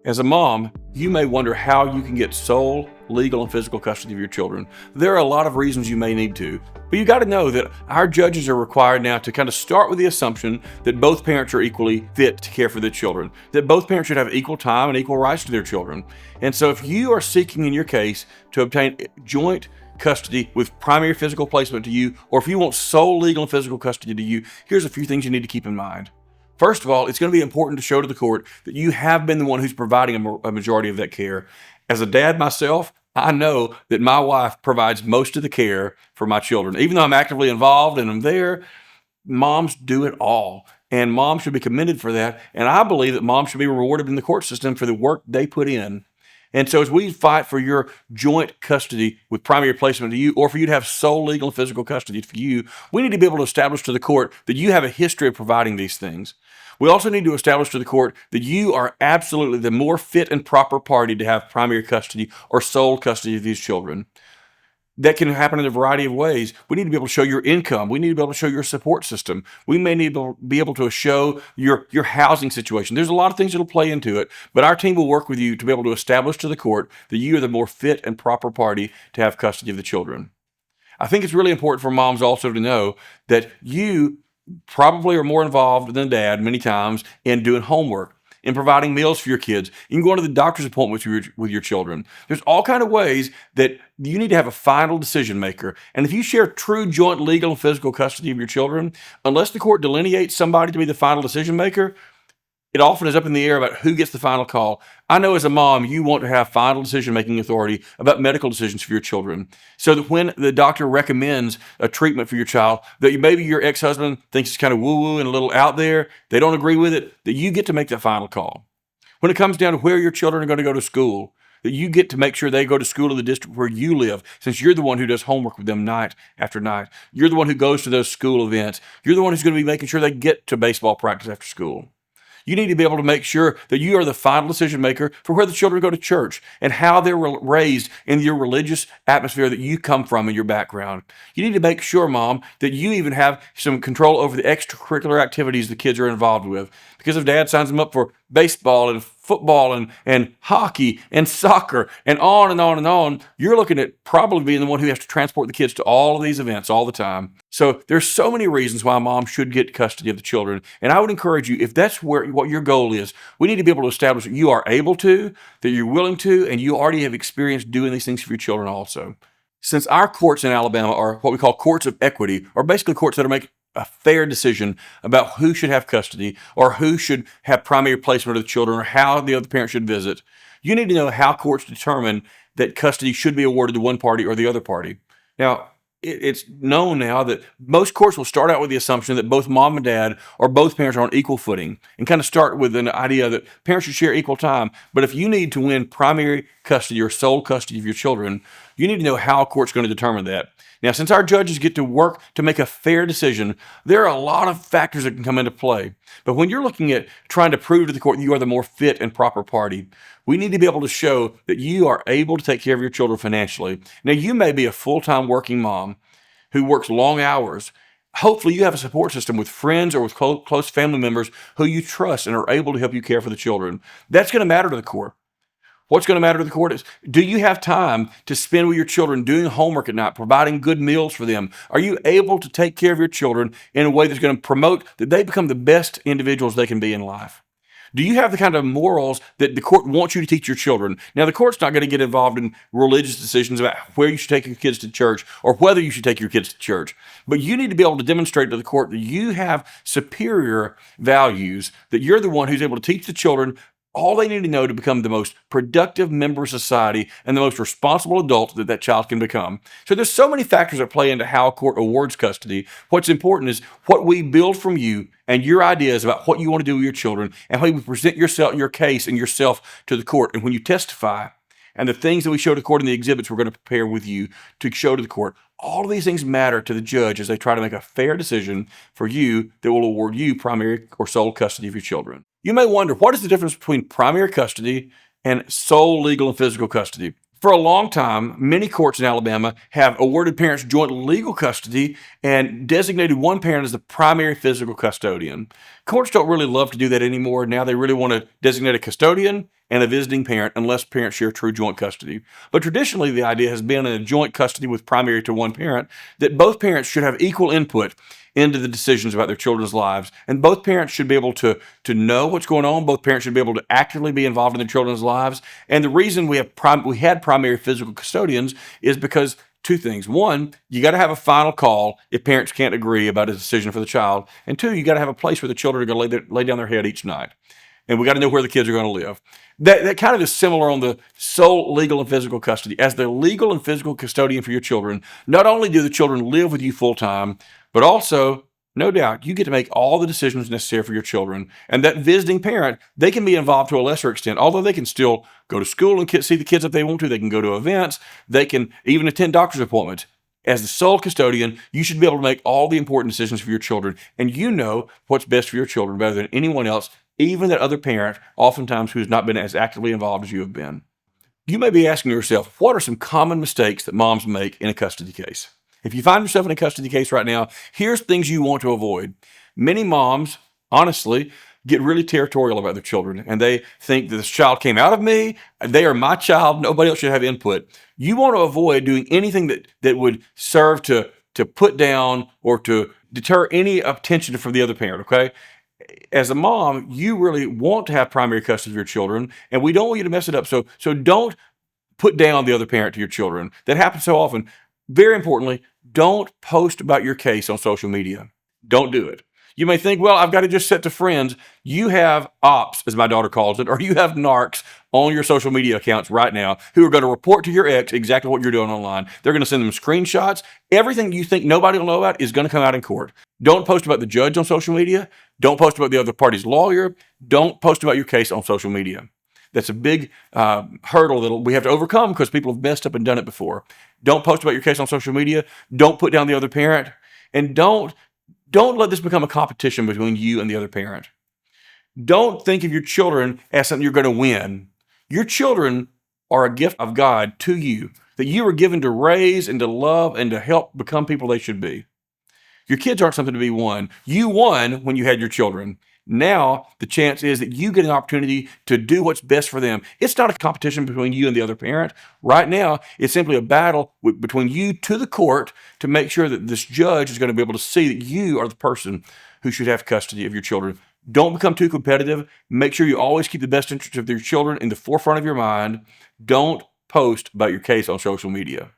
As a mom, you may wonder how you can get sole, legal, and physical custody of your children. There are a lot of reasons you may need to, but you got to know that our judges are required now to kind of start with the assumption that both parents are equally fit to care for their children, that both parents should have equal time and equal rights to their children. And so if you are seeking in your case to obtain joint custody with primary physical placement to you, or if you want sole legal and physical custody to you, here's a few things you need to keep in mind. First of all, it's going to be important to show to the court that you have been the one who's providing a majority of that care. As a dad myself, I know that my wife provides most of the care for my children. Even though I'm actively involved and I'm there, moms do it all. And moms should be commended for that. And I believe that moms should be rewarded in the court system for the work they put in. And so as we fight for your joint custody with primary placement to you, or for you to have sole legal and physical custody for you, we need to be able to establish to the court that you have a history of providing these things. We also need to establish to the court that you are absolutely the more fit and proper party to have primary custody or sole custody of these children. That can happen in a variety of ways. We need to be able to show your income. We need to be able to show your support system. We may need to be able to show your housing situation. There's a lot of things that'll play into it, but our team will work with you to be able to establish to the court that you are the more fit and proper party to have custody of the children. I think it's really important for moms also to know that you probably are more involved than dad many times in doing homework, in providing meals for your kids, in going to the doctor's appointments with your children. There's all kind of ways that you need to have a final decision maker. And if you share true joint legal and physical custody of your children, unless the court delineates somebody to be the final decision maker, it often is up in the air about who gets the final call. I know as a mom, you want to have final decision-making authority about medical decisions for your children, so that when the doctor recommends a treatment for your child that maybe your ex-husband thinks it's kind of woo-woo and a little out there, they don't agree with it, that you get to make that final call. When it comes down to where your children are going to go to school, that you get to make sure they go to school in the district where you live, since you're the one who does homework with them night after night. You're the one who goes to those school events. You're the one who's going to be making sure they get to baseball practice after school. You need to be able to make sure that you are the final decision maker for where the children go to church and how they're raised in your religious atmosphere that you come from in your background. You need to make sure, Mom, that you even have some control over the extracurricular activities the kids are involved with. Because if Dad signs them up for baseball and football and hockey and soccer and on and on and on, you're looking at probably being the one who has to transport the kids to all of these events all the time. So there's so many reasons why mom should get custody of the children. And I would encourage you, if that's what your goal is, we need to be able to establish that you are able to, that you're willing to, and you already have experience doing these things for your children also. Since our courts in Alabama are what we call courts of equity, or basically courts that are making a fair decision about who should have custody or who should have primary placement of the children or how the other parent should visit, you need to know how courts determine that custody should be awarded to one party or the other party. Now, it's known now that most courts will start out with the assumption that both mom and dad or both parents are on equal footing and kind of start with an idea that parents should share equal time. But if you need to win primary custody or sole custody of your children, you need to know how a court's going to determine that. Now, since our judges get to work to make a fair decision, there are a lot of factors that can come into play. But when you're looking at trying to prove to the court that you are the more fit and proper party, we need to be able to show that you are able to take care of your children financially. Now, you may be a full-time working mom who works long hours. Hopefully, you have a support system with friends or with close family members who you trust and are able to help you care for the children. That's going to matter to the court. What's going to matter to the court is, do you have time to spend with your children doing homework at night, providing good meals for them? Are you able to take care of your children in a way that's going to promote that they become the best individuals they can be in life? Do you have the kind of morals that the court wants you to teach your children? Now, the court's not going to get involved in religious decisions about where you should take your kids to church or whether you should take your kids to church. But you need to be able to demonstrate to the court that you have superior values, that you're the one who's able to teach the children all they need to know to become the most productive member of society and the most responsible adult that child can become. So there's so many factors that play into how a court awards custody. What's important is what we build from you and your ideas about what you want to do with your children and how you present yourself, your case and yourself to the court. And when you testify, and the things that we show to court in the exhibits we're going to prepare with you to show to the court, all of these things matter to the judge as they try to make a fair decision for you that will award you primary or sole custody of your children. You may wonder, what is the difference between primary custody and sole legal and physical custody? For a long time, many courts in Alabama have awarded parents joint legal custody and designated one parent as the primary physical custodian. Courts don't really love to do that anymore. Now they really want to designate a custodian and a visiting parent unless parents share true joint custody. But traditionally, the idea has been in a joint custody with primary to one parent that both parents should have equal input into the decisions about their children's lives. And both parents should be able to know what's going on. Both parents should be able to actively be involved in their children's lives. And the reason we had primary physical custodians is because two things. One, you got to have a final call if parents can't agree about a decision for the child. And two, you got to have a place where the children are going to lay down their head each night. And we got to know where the kids are going to live. That kind of is similar on the sole legal and physical custody. As the legal and physical custodian for your children, not only do the children live with you full time, but also, no doubt, you get to make all the decisions necessary for your children. And that visiting parent, they can be involved to a lesser extent, although they can still go to school and see the kids if they want to. They can go to events. They can even attend doctor's appointments. As the sole custodian, you should be able to make all the important decisions for your children. And you know what's best for your children better than anyone else, even that other parent, oftentimes who's not been as actively involved as you have been. You may be asking yourself, what are some common mistakes that moms make in a custody case? If you find yourself in a custody case right now, here's things you want to avoid. Many moms, honestly, get really territorial about their children, and they think that this child came out of me, they are my child, nobody else should have input. You want to avoid doing anything that would serve to put down or to deter any attention from the other parent, okay? As a mom, you really want to have primary custody of your children, and we don't want you to mess it up. So don't put down the other parent to your children. That happens so often. Very importantly, don't post about your case on social media. Don't do it. You may think, well, I've got to just set to friends. You have ops, as my daughter calls it, or you have narcs on your social media accounts right now who are going to report to your ex exactly what you're doing online. They're going to send them screenshots. Everything you think nobody will know about is going to come out in court. Don't post about the judge on social media. Don't post about the other party's lawyer. Don't post about your case on social media. That's a big hurdle that we have to overcome because people have messed up and done it before. Don't post about your case on social media. Don't put down the other parent. And don't let this become a competition between you and the other parent. Don't think of your children as something you're going to win. Your children are a gift of God to you that you were given to raise and to love and to help become people they should be. Your kids aren't something to be won. You won when you had your children. Now, the chance is that you get an opportunity to do what's best for them. It's not a competition between you and the other parent. Right now, it's simply a battle between you to the court to make sure that this judge is going to be able to see that you are the person who should have custody of your children. Don't become too competitive. Make sure you always keep the best interest of your children in the forefront of your mind. Don't post about your case on social media.